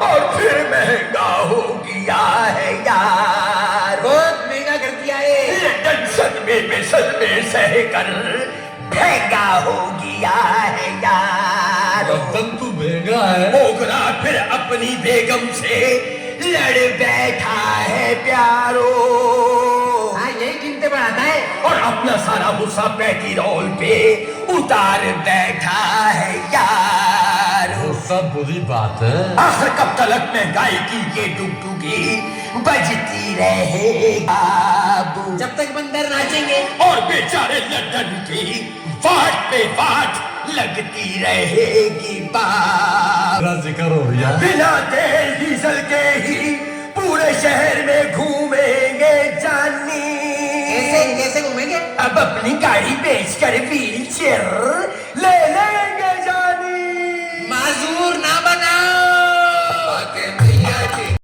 और फिर महंगा हो गया है यार। बहुत महंगा कर दिया है। लंदन सदमे सहकर महंगा हो गया है यार। लंदन तो महंगा है। मोगरा फिर अपनी बेगम से लड़ बैठा है प्यारो। हाँ, यही कीमतें बढ़ाता है। और अपना सारा गुस्सा पेट्रोल पे उतार बैठा है यार। वो सब बुरी बात है। आखिर कब तक महंगाई की ये डुगडुगी बजती रहेगा जब तक बंदर नाचेंगे। और बेचारे लंदन की वाट पे वाट लगती रहेगी बाप। राजी करो भैया। बिना तेल डीजल के ही पूरे शहर में घूमेंगे जानी। कैसे कैसे घूमेंगे? अब अपनी गाड़ी बेचकर व्हील चेयर ले लेंगे जानी। माजूर ना